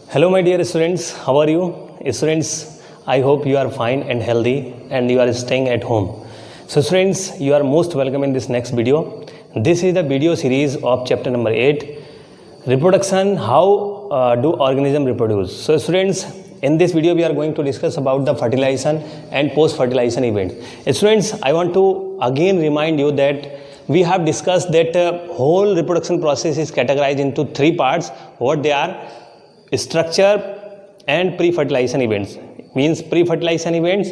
Hello, my dear students. How are you? Students, I hope you are fine and healthy and you are staying at home. So, students, you are most welcome in this next video. This is the video series of chapter number 8, Reproduction, how do organism reproduce. So, students, in this video we are going to discuss about the fertilization and post-fertilization events. Students, I want to again remind you that we have discussed that whole reproduction process is categorized into three parts. What they are: structure and pre-fertilization events. Means pre-fertilization events,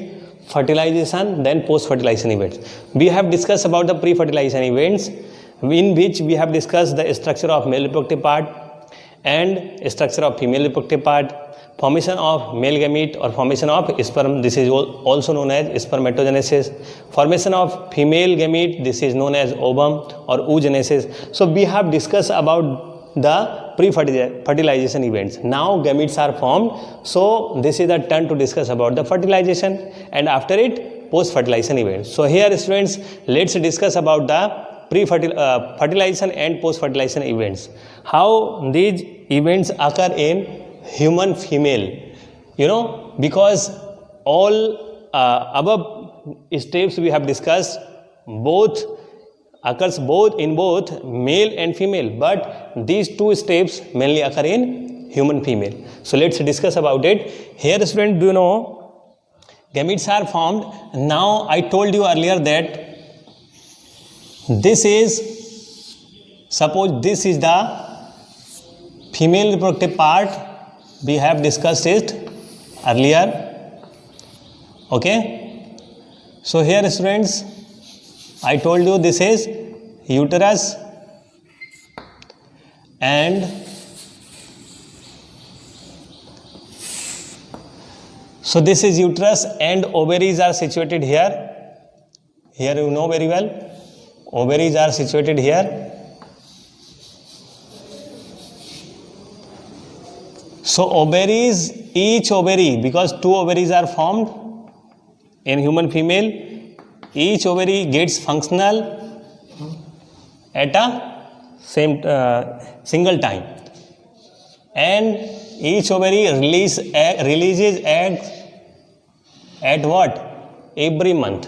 fertilization, then post-fertilization events. We have discussed about the pre-fertilization events, in which we have discussed the structure of male reproductive part and structure of female reproductive part, formation of male gamete or formation of sperm, this is also known as spermatogenesis, formation of female gamete, this is known as ovum or oogenesis. So we have discussed about the pre-fertilization events. Now gametes are formed, so this is the turn to discuss about the fertilization, and after it post-fertilization events. So here students, let's discuss about the pre-fertilization and post-fertilization events. How these events occur in human female, because all above steps we have discussed occurs in both male and female, but these two steps mainly occur in human female. So let's discuss about it. Here students, do you know gametes are formed? Now I told you earlier that suppose this is the female reproductive part, we have discussed it earlier. Okay, so here students, I told you this is uterus and so this is uterus and ovaries are situated here. Here you know very well, ovaries are situated here. So ovaries, each ovary, because two ovaries are formed in human female, each ovary gets functional at a single time, and each ovary releases eggs at what? Every month.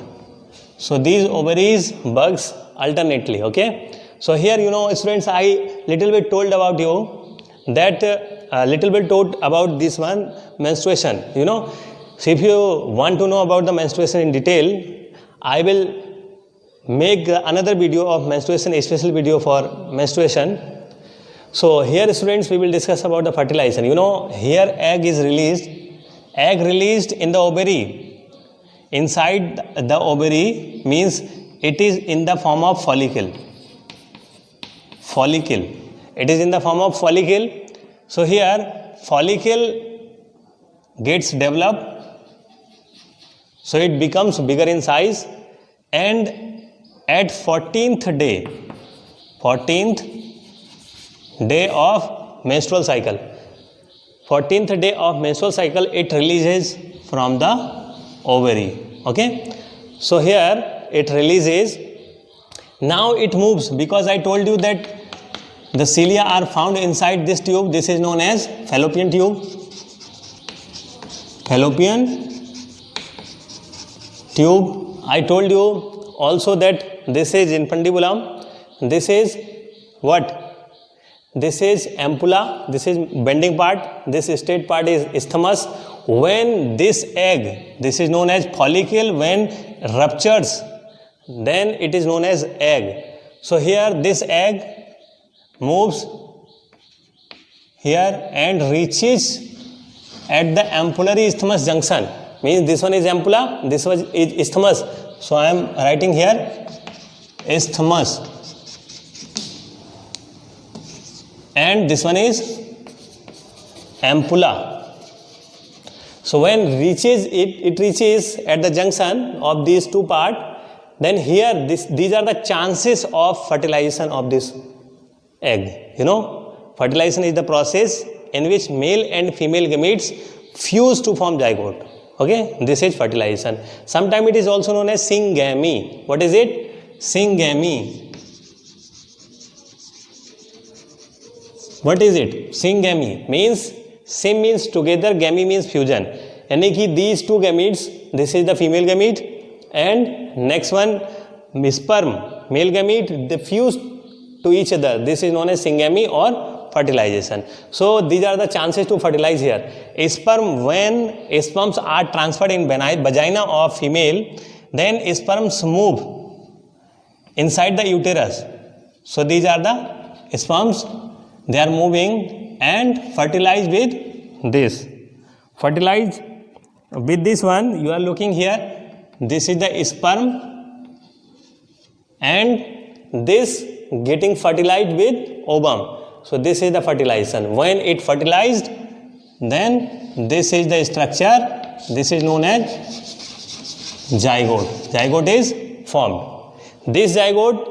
So these ovaries bugs alternately. Okay, so here students, I little bit told about you that little bit told about this one, menstruation. So if you want to know about the menstruation in detail, I will make another video of menstruation, a special video for menstruation. So here students, we will discuss about the fertilization. Here egg released in the ovary. Inside the ovary means it is in the form of follicle. It is in the form of follicle. So here follicle gets developed, so it becomes bigger in size, and at 14th day of menstrual cycle, it releases from the ovary. Okay, so here it releases. Now it moves, because I told you that the cilia are found inside this tube. This is known as fallopian tube. I told you also that this is infundibulum. This is what? This is ampulla. This is bending part. This straight part is isthmus. When this egg, this is known as follicle, when ruptures, then it is known as egg. So here this egg moves here and reaches at the ampullary isthmus junction. Means this one is ampulla, this one is isthmus. So I am writing here isthmus, and this one is ampulla. So when it reaches at the junction of these two parts, then here these are the chances of fertilization of this egg. Fertilization is the process in which male and female gametes fuse to form zygote. Okay, this is fertilization. Sometimes it is also known as syngamy. What is it? Syngamy. What is it? Syngamy means Sim means together, gamy means fusion. यानी कि these two gametes, this is the female gamete and next one sperm, male gamete, they fuse to each other. This is known as syngamy or fertilization. So these are the chances to fertilize here. Sperm, when sperms are transferred in vagina of female, then sperms move inside the uterus. So these are the sperms, they are moving and fertilized with this. Fertilized with this one, you are looking here, this is the sperm and this getting fertilized with ovum. So this is the fertilization. When it fertilized, then this is the structure, this is known as zygote. Zygote is formed. This zygote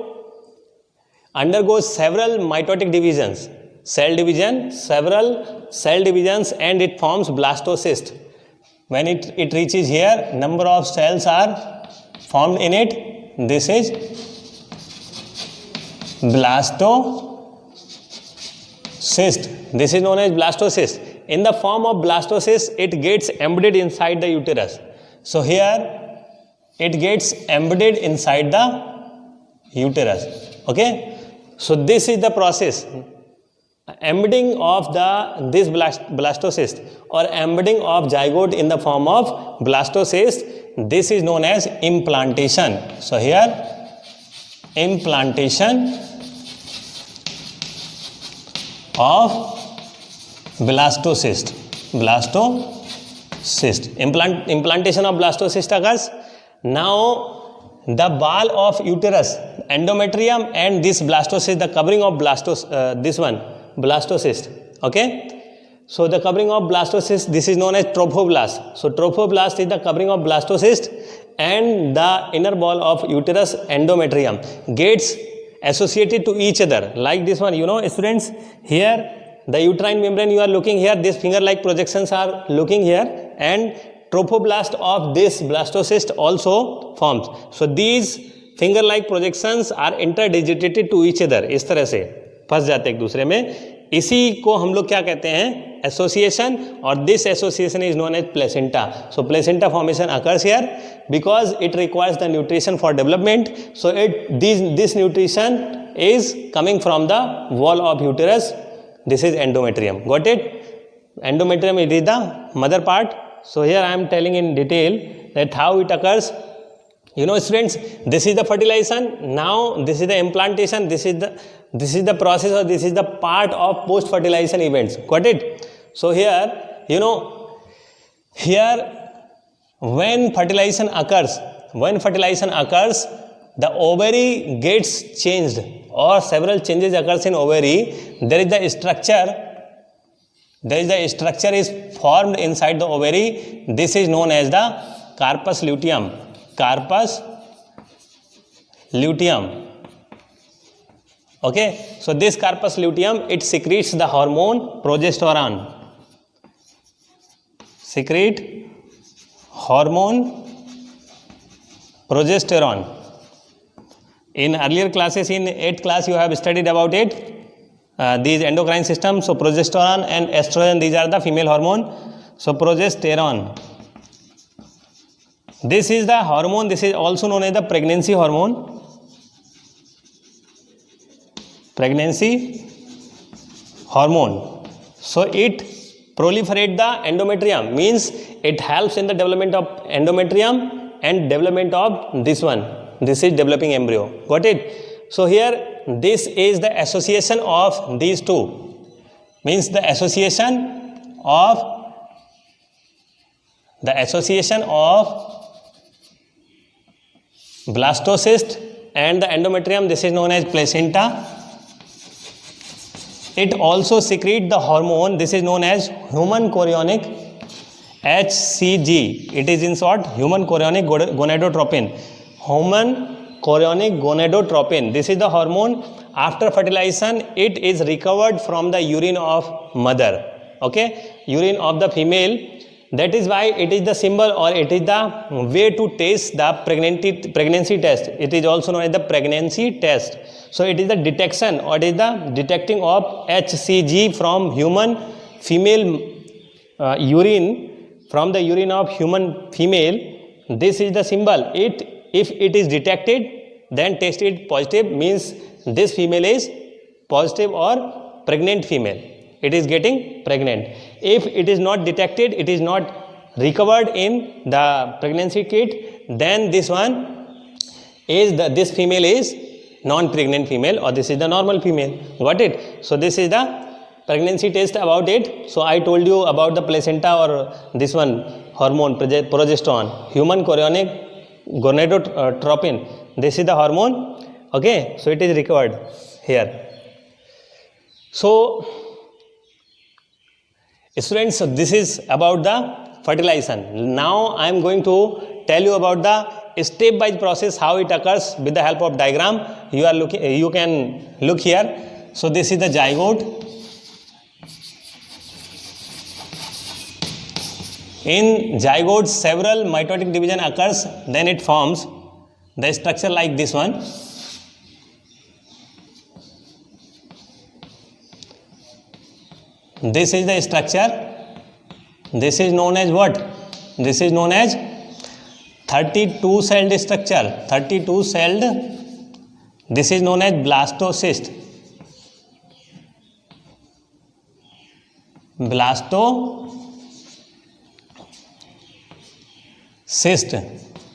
undergoes several mitotic divisions, several cell divisions, and it forms blastocyst. When it reaches here, number of cells are formed in it. This is blastocyst. This is known as blastocyst. In the form of blastocyst, it gets embedded inside the uterus. So here it gets embedded inside the uterus. Okay. So this is the process. Embedding of this blastocyst or embedding of zygote in the form of blastocyst, this is known as implantation. So here implantation of blastocyst. Implantation of blastocyst occurs. Now the wall of uterus, endometrium, and this blastocyst, the covering of blastocyst. Okay. So the covering of blastocyst, this is known as trophoblast. So trophoblast is the covering of blastocyst, and the inner wall of uterus, endometrium, gets associated to each other like this one. You know, students, here the uterine membrane you are looking here, these finger-like projections are looking here, and trophoblast of this blastocyst also forms. So these finger-like projections are interdigitated to each other. इस तरह से फंस जाते एक दूसरे में. इसी को हम लोग क्या कहते हैं? Association, or this association is known as placenta. So placenta formation occurs here because it requires the nutrition for development. So this nutrition is coming from the wall of uterus. This is endometrium. Got it? Endometrium, it is the mother part. So here I am telling in detail that how it occurs. You know, students, this is the fertilization. Now this is the implantation. This is the process, or this is the part of post fertilization events. Got it? So here, you know, here when fertilization occurs, the ovary gets changed, or several changes occurs in ovary. There is the structure is formed inside the ovary. This is known as the corpus luteum. Okay. So this corpus luteum, it secretes the hormone progesterone. In earlier classes, in 8th class, you have studied about it. These endocrine systems, so progesterone and estrogen, these are the female hormone. So progesterone, this is the hormone, this is also known as the pregnancy hormone. So it proliferate the endometrium, means it helps in the development of endometrium and development of this one. This is developing embryo. Got it? So here this is the association of these two, means the association of blastocyst and the endometrium. This is known as placenta. It also secretes the hormone. This is known as human chorionic, HCG. It is in short human chorionic gonadotropin. This is the hormone. After fertilization, it is recovered from the urine of mother. Okay, urine of the female. That is why it is the symbol, or it is the way to test the pregnancy test. It is also known as the pregnancy test. So it is the detection, or it is the detecting of HCG from human female urine, from the urine of human female, this is the symbol. If it is detected, then tested positive, means this female is positive or pregnant female. It is getting pregnant. If it is not detected, it is not recovered in the pregnancy kit, then this one is this female is non-pregnant female, or this is the normal female. Got it? So this is the pregnancy test about it. So I told you about the placenta or this one hormone progesterone, human chorionic gonadotropin. This is the hormone. Okay, so it is recovered here. So students, so this is about the fertilization. Now I am going to tell you about the step-wise process, how it occurs with the help of diagram. You can look here. So this is the zygote. In zygote, several mitotic division occurs, then it forms the structure like this one. This is the structure. This is known as what? This is known as 32-celled structure. 32-celled. This is known as blastocyst. Blastocyst.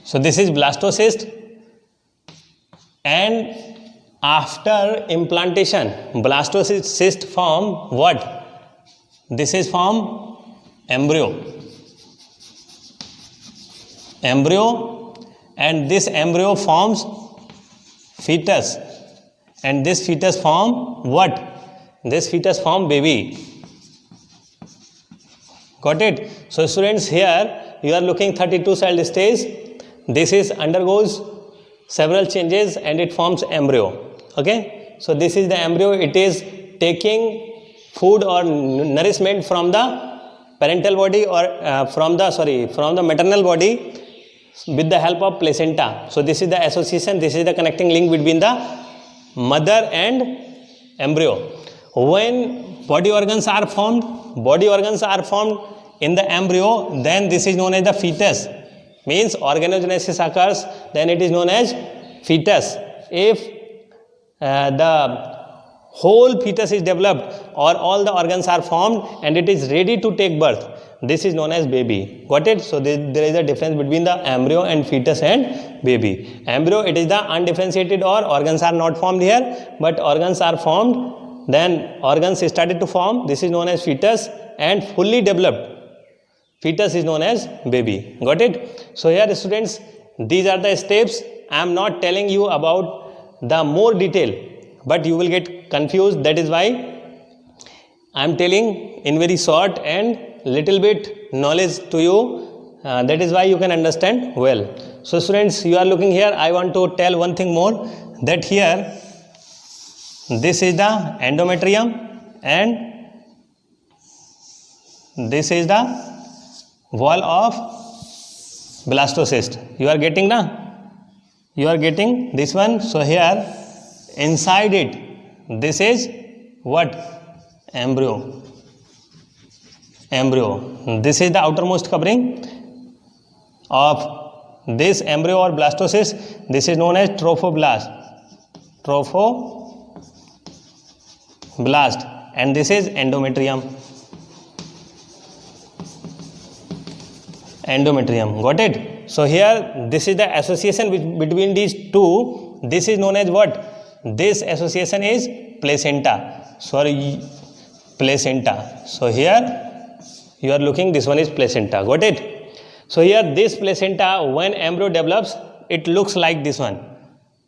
So this is blastocyst, and after implantation, blastocyst form what? This is form embryo, and this embryo forms fetus, and this fetus form what? This fetus form baby. Got it? So students, here you are looking 32-celled stage. This is undergoes several changes and it forms embryo. Okay, so this is the embryo. It is taking food or nourishment from the parental body or from the maternal body with the help of placenta. So this is the association, this is the connecting link between the mother and embryo. When body organs are formed in the embryo, then this is known as the fetus. Means organogenesis occurs, then it is known as fetus. If the whole fetus is developed or all the organs are formed and it is ready to take birth, this is known as baby. Got it? So there is a difference between the embryo and fetus and baby. Embryo, it is the undifferentiated, or organs are not formed here, but organs are formed, then organs started to form. This is known as fetus, and fully developed fetus is known as baby. Got it? So here students, these are the steps. I am not telling you about the more detail, but you will get confused. That is why I am telling in very short and little bit knowledge to you. That is why you can understand well. So students, you are looking here. I want to tell one thing more, that here this is the endometrium and this is the wall of blastocyst. You are getting this one. So here inside it, this is what? Embryo. This is the outermost covering of this embryo or blastocyst. This is known as trophoblast, and this is endometrium. Got it? So here this is the association between these two. This is known as what? This association is placenta. So here you are looking, this one is placenta. Got it? So here this placenta, when embryo develops, it looks like this one.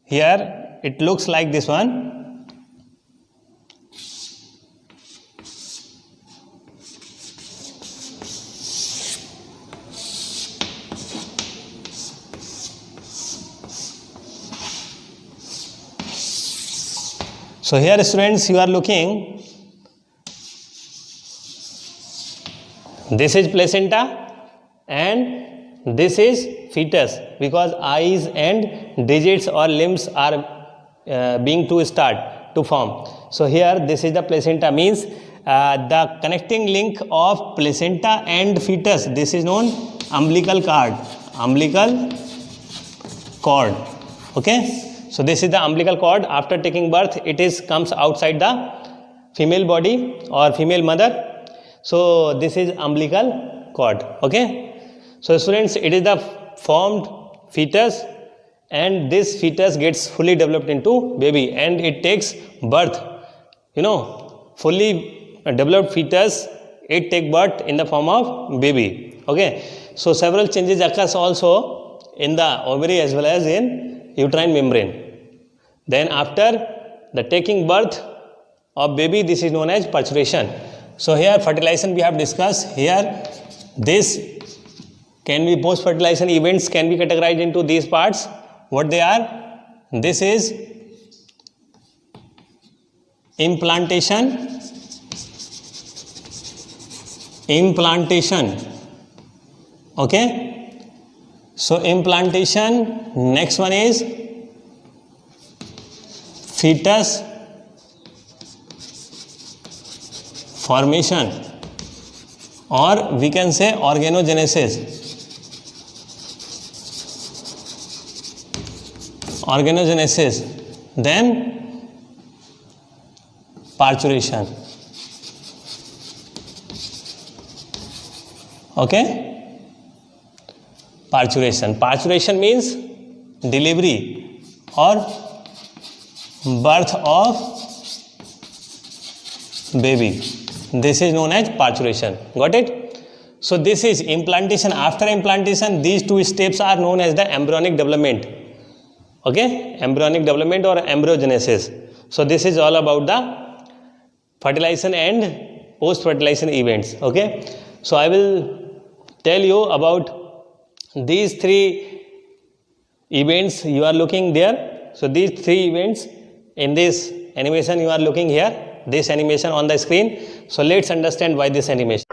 Here it looks like this one. So here students, you are looking, this is placenta and this is fetus, because eyes and digits or limbs are being to start to form. So here this is the placenta, means the connecting link of placenta and fetus, this is known umbilical cord. Okay, so this is the umbilical cord. After taking birth, it comes outside the female body or female mother. So this is umbilical cord. Okay, so students, it is the formed fetus, and this fetus gets fully developed into baby, and it takes birth. Fully developed fetus, it take birth in the form of baby. Okay, so several changes occurs also in the ovary as well as in uterine membrane. Then after the taking birth of baby, this is known as parturition. So here fertilization we have discussed. Here this can be post-fertilization events can be categorized into these parts. What they are? This is implantation. Okay, so implantation. Next one is fetus formation, or we can say organogenesis. Then parturition. Okay, parturition means delivery or birth of baby. This is known as parturition. Got it? So this is implantation. After implantation, these two steps are known as the embryonic development. Okay, embryonic development or embryogenesis. So this is all about the fertilization and post-fertilization events. Okay, so I will tell you about these three events you are looking there. So these three events in this animation you are looking here, this animation on the screen. So let's understand why this animation.